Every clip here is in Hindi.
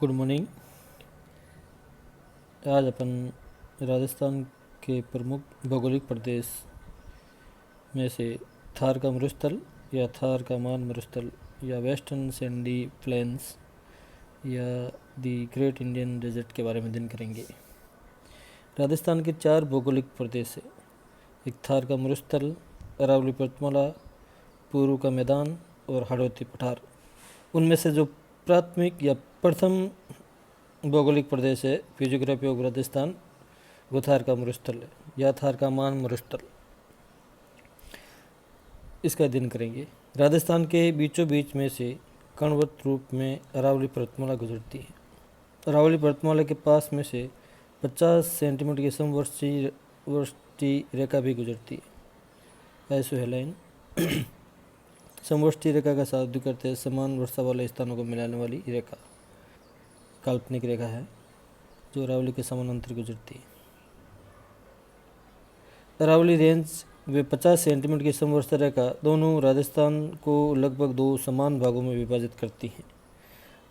Good morning. आज अपन राजस्थान के प्रमुख भौगोलिक प्रदेश में से थार का मरुस्थल या थार का मान मरुस्थल या वेस्टर्न सैंडी प्लेन्स या दी ग्रेट इंडियन डेजर्ट के बारे में अध्ययन करेंगे। राजस्थान के 4 भौगोलिक प्रदेश है। एक थार का मरुस्थल, अरावली पर्वतमाला, पूर्व का मैदान और हाड़ौती पठार। उनमें से जो प्राथमिक या प्रथम भौगोलिक प्रदेश है फिजियोग्राफी ऑफ राजस्थान, वो थार का मरुस्थल है या थार का मान मरुस्थल। इसका अध्ययन करेंगे। राजस्थान के बीचों बीच में से कणवत रूप में अरावली पर्वतमाला गुजरती है। अरावली पर्वतमाला के पास में से 50 सेंटीमीटर की समवर्षी रेखा भी गुजरती है। आइसोहेलाइन समवर्षी रेखा का शाब्दिक अर्थ है समान वर्षा वाले स्थानों को मिलाने वाली रेखा। काल्पनिक रेखा है जो अरावली के समानांतर गुजरती है। अरावली रेंज वे 50 सेंटीमीटर की समवर्षा रेखा दोनों राजस्थान को लगभग 2 समान भागों में विभाजित करती है।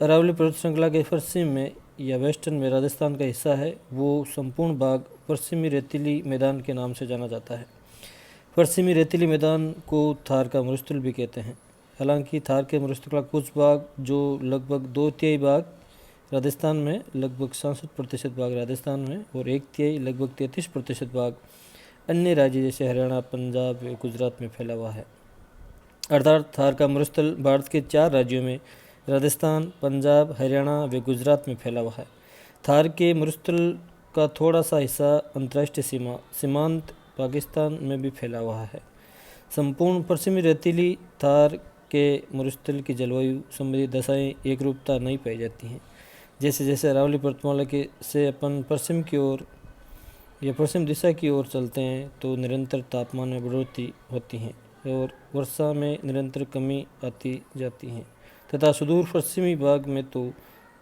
अरावली पर्वत श्रृंखला के पश्चिम में या वेस्टर्न में राजस्थान का हिस्सा है, वो संपूर्ण भाग पश्चिमी रेतीली मैदान के नाम से जाना जाता है। पश्चिमी रेतीली मैदान को थार का मरुस्थल भी कहते हैं। हालांकि थार के मरुस्थल का कुछ भाग जो लगभग 2/3 भाग राजस्थान में, लगभग 67% भाग राजस्थान में और 1/3 लगभग 33% भाग अन्य राज्य जैसे हरियाणा, पंजाब व गुजरात में फैला हुआ है। अर्थात थार का मरुस्थल भारत के 4 राज्यों में राजस्थान, पंजाब, हरियाणा व गुजरात में फैला हुआ है। थार के मरुस्थल का थोड़ा सा हिस्सा अंतर्राष्ट्रीय सीमांत पाकिस्तान में भी फैला हुआ है। संपूर्ण पश्चिमी रेतीली थार के मरुस्थल की जलवायु संबंधी दशाएं एक रूपता नहीं पाई जाती हैं। जैसे जैसे अरावली पर्वतमाला के से अपन पश्चिम की ओर या पश्चिम दिशा की ओर चलते हैं तो निरंतर तापमान में बढ़ोतरी होती है और वर्षा में निरंतर कमी आती जाती है तथा सुदूर पश्चिमी भाग में तो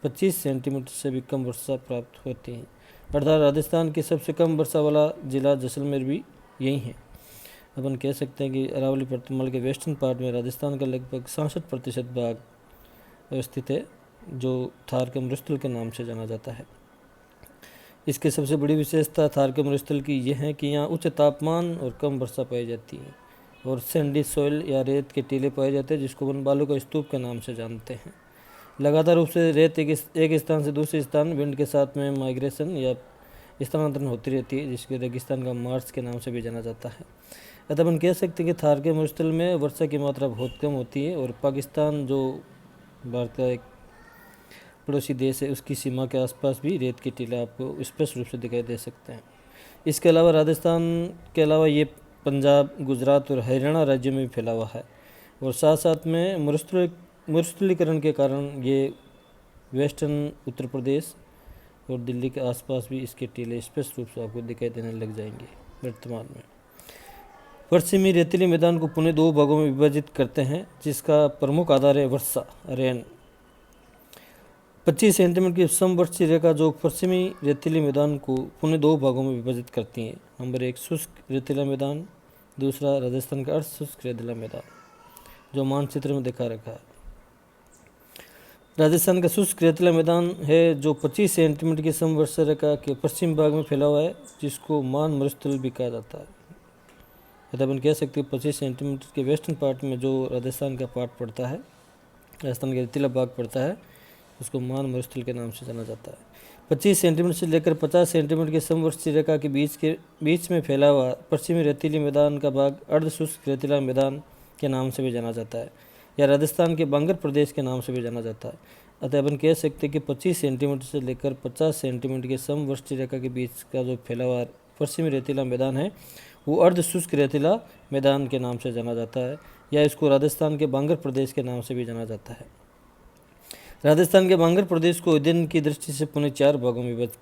25 सेंटीमीटर से भी कम वर्षा प्राप्त होती है। अर्थात राजस्थान की सबसे कम वर्षा वाला जिला जैसलमेर भी यही है। अपन कह सकते हैं कि अरावली पर्वतमाला के वेस्टर्न पार्ट में राजस्थान का लगभग 67% भाग स्थित है, जो थार के मरुस्थल के नाम से जाना जाता है। इसकी सबसे बड़ी विशेषता थार के मरुस्थल की यह है कि यहाँ उच्च तापमान और कम वर्षा पाई जाती है और सैंडी सॉइल या रेत के टीले पाए जाते हैं, जिसको अपन बालू का स्तूप के नाम से जानते हैं। लगातार रूप से रेत एक स्थान से दूसरे स्थान विंड के साथ में माइग्रेशन या स्थानांतरण होती रहती है, जिसके रेगिस्तान का मार्च के नाम से भी जाना जाता है। अतः अपन कह सकते हैं कि थार के मरुस्थल में वर्षा की मात्रा बहुत कम होती है और पाकिस्तान, जो भारत का एक पड़ोसी देश है, उसकी सीमा के आसपास भी रेत के टीले आपको स्पष्ट रूप से दिखाई दे सकते हैं। इसके अलावा राजस्थान के अलावा ये पंजाब, गुजरात और हरियाणा राज्यों में भी फैला हुआ है और साथ साथ में मरुस्थलीकरण के कारण ये वेस्टर्न उत्तर प्रदेश और दिल्ली के आसपास भी इसके टीले स्पष्ट रूप से आपको दिखाई देने लग जाएंगे। वर्तमान में पश्चिमी रेतीली मैदान को पुनः 2 भागों में विभाजित करते हैं, जिसका प्रमुख आधार है वर्षा रेन। 25 सेंटीमीटर की समवर्षी रेखा जो पश्चिमी रेतीली मैदान को पुनः 2 भागों में विभाजित करती है। नंबर 1 शुष्क रेतीला मैदान, दूसरा राजस्थान का अर्ध शुष्क रेतीला मैदान, जो मानचित्र में दिखा रखा है। राजस्थान का शुष्क रेतीला मैदान है जो 25 सेंटीमीटर की समवर्षी रेखा के पश्चिम भाग में फैला हुआ है, जिसको मान मरुस्थल भी कहा जाता है। अतः अपन कह सकते हैं 25 सेंटीमीटर के वेस्टर्न पार्ट में जो राजस्थान का पार्ट पड़ता है, राजस्थान का रेतीला भाग पड़ता है, उसको मान मरुस्थल के नाम से जाना जाता है। 25 सेंटीमीटर से लेकर 50 सेंटीमीटर की समवर्षी रेखा के बीच में फैला हुआ पश्चिमी रेतीली मैदान का भाग अर्ध शुष्क रेतीला मैदान के नाम से भी जाना जाता है या राजस्थान के बांगर प्रदेश के नाम से भी जाना जाता है। अतः अपन कह सकते हैं कि 25 सेंटीमीटर से लेकर 50 सेंटीमीटर की समवर्षी रेखा के बीच का जो फैला हुआ पश्चिमी रेतीला मैदान है, वो अर्ध शुष्क रेतीला मैदान के नाम से जाना जाता है या इसको राजस्थान के बांगर प्रदेश के नाम से भी जाना जाता है। राजस्थान के बांगर प्रदेश को अध्ययन की दृष्टि से पुनः 4 भागों में विभाजित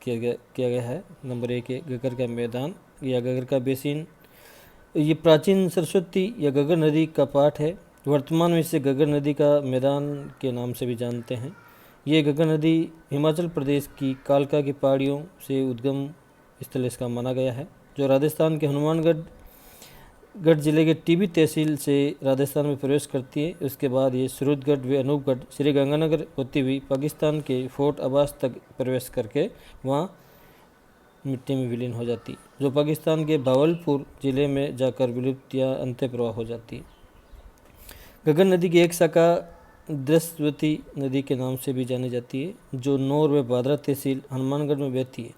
किया गया है। नंबर 1 है गगर का मैदान या गगर का बेसिन। ये प्राचीन सरस्वती या गगर नदी का पाठ है। वर्तमान में इसे गगर नदी का मैदान के नाम से भी जानते हैं। ये गगर नदी हिमाचल प्रदेश की कालका की पहाड़ियों से उद्गम स्थल इसका माना गया है, जो राजस्थान के हनुमानगढ़ गढ़ जिले के टीबी तहसील से राजस्थान में प्रवेश करती है। उसके बाद ये सूरतगढ़ व अनूपगढ़ श्री गंगानगर होती हुई पाकिस्तान के फोर्ट अब्बास तक प्रवेश करके वहाँ मिट्टी में विलीन हो जाती है, जो पाकिस्तान के भावलपुर जिले में जाकर विलुप्त या अंत्य प्रवाह हो जाती है। गगन नदी की एक शाखा दृश्यवती नदी के नाम से भी जानी जाती है, जो नौर व भादरा तहसील हनुमानगढ़ में बहती है।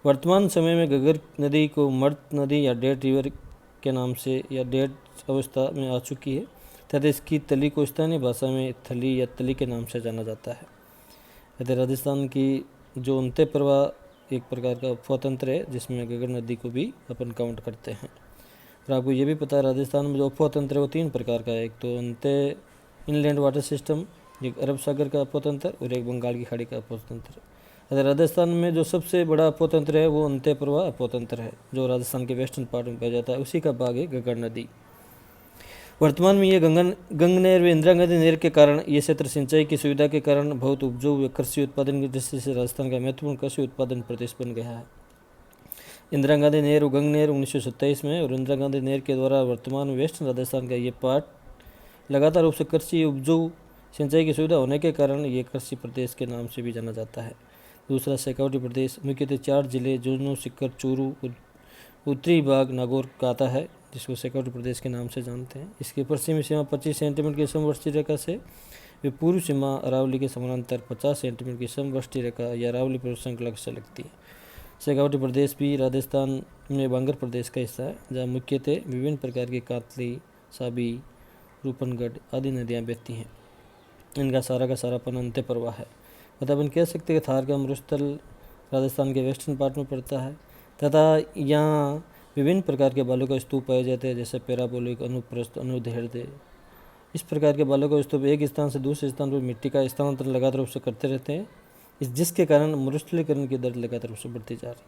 वर्तमान समय में गगर नदी को मर्द नदी या डेड रिवर के नाम से या डेड अवस्था में आ चुकी है तथा इसकी तली को स्थानीय भाषा में थली या तली के नाम से जाना जाता है। यदि राजस्थान की जो अंत्य प्रवाह एक प्रकार का उपतंत्र है, जिसमें गगर नदी को भी अपन काउंट करते हैं। और आपको ये भी पता है राजस्थान में जो उपतंत्र है वो 3 प्रकार का है। एक तो अंत्य इनलैंड वाटर सिस्टम, एक अरब सागर का अपतंत्र और एक बंगाल की खाड़ी का अपतंत्र। अगर राजस्थान में जो सबसे बड़ा अपतंत्र है वो अंत्य प्रवाह अपतंत्र है, जो राजस्थान के वेस्टर्न पार्ट में पाया जाता है। उसी का भाग है गगर नदी। वर्तमान में ये गंगनहर व इंदिरा गांधी नहर के कारण ये क्षेत्र सिंचाई की सुविधा के कारण बहुत उपजाऊ व कृषि उत्पादन की दृष्टि से राजस्थान का महत्वपूर्ण कृषि उत्पादन प्रदेश बन गया है। इंदिरा गांधी नहर और गंग नहर 1927 में और इंदिरा गांधी नहर के द्वारा वर्तमान में वेस्टर्न राजस्थान का ये पार्ट लगातार रूप से कृषि उपजाऊ सिंचाई की सुविधा होने के कारण ये कृषि प्रदेश के नाम से भी जाना जाता है। दूसरा शेखावटी प्रदेश मुख्यतः 4 जिले झुंझुनू, सीकर, चूरू और उत्तरी भाग नागौर का आता है, जिसको शेखावटी प्रदेश के नाम से जानते हैं। इसकी पश्चिमी सीमा 25 सेंटीमीटर की समवर्षीय रेखा से वे पूर्वी सीमा अरावली के समानांतर 50 सेंटीमीटर की समवर्षीय रेखा या अरावली पर्वत श्रृंखला से लगती है। शेखावटी प्रदेश भी राजस्थान में बांगर प्रदेश का हिस्सा है, जहाँ मुख्यतः विभिन्न प्रकार की कातली, साबी, रूपनगढ़ आदि नदियाँ बहती हैं। इनका सारा का सारापन अंत्य प्रवाह है। मतलब अपन कह सकते हैं कि थार का मरुस्थल राजस्थान के वेस्टर्न पार्ट में पड़ता है तथा यहाँ विभिन्न प्रकार के बालों का स्तूप पाए जाते हैं, जैसे पैराबोलिक, अनुप्रस्थ, अनुदैर्ध्य। इस प्रकार के बालों का स्तूप एक स्थान से दूसरे स्थान पर मिट्टी का स्थानांतरण लगातार रूप से करते रहते हैं, जिसके कारण मरुस्थलीकरण की दर लगातार रूप से बढ़ती जा रही है।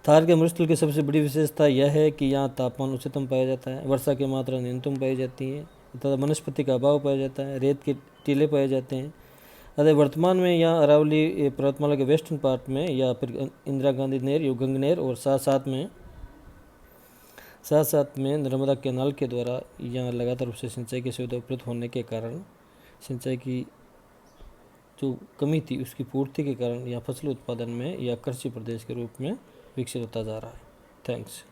थार के मरुस्थल की सबसे बड़ी विशेषता यह है कि यहाँ तापमान उच्चतम पाया जाता है, वर्षा की मात्रा न्यूनतम पाई जाती है तथा वनस्पति का अभाव पाया जाता है, रेत के टीले पाए जाते हैं। अतः वर्तमान में यहाँ अरावली पर्वतमाला के वेस्टर्न पार्ट में या फिर इंदिरा गांधी नहर या गंग नहर और साथ साथ में नर्मदा कैनाल के द्वारा यहाँ लगातार रूप से सिंचाई की सुविधा उपलब्ध होने के कारण सिंचाई की जो कमी थी उसकी पूर्ति के कारण यहाँ फसल उत्पादन में या कृषि प्रदेश के रूप में विकसित होता जा रहा है। थैंक्स।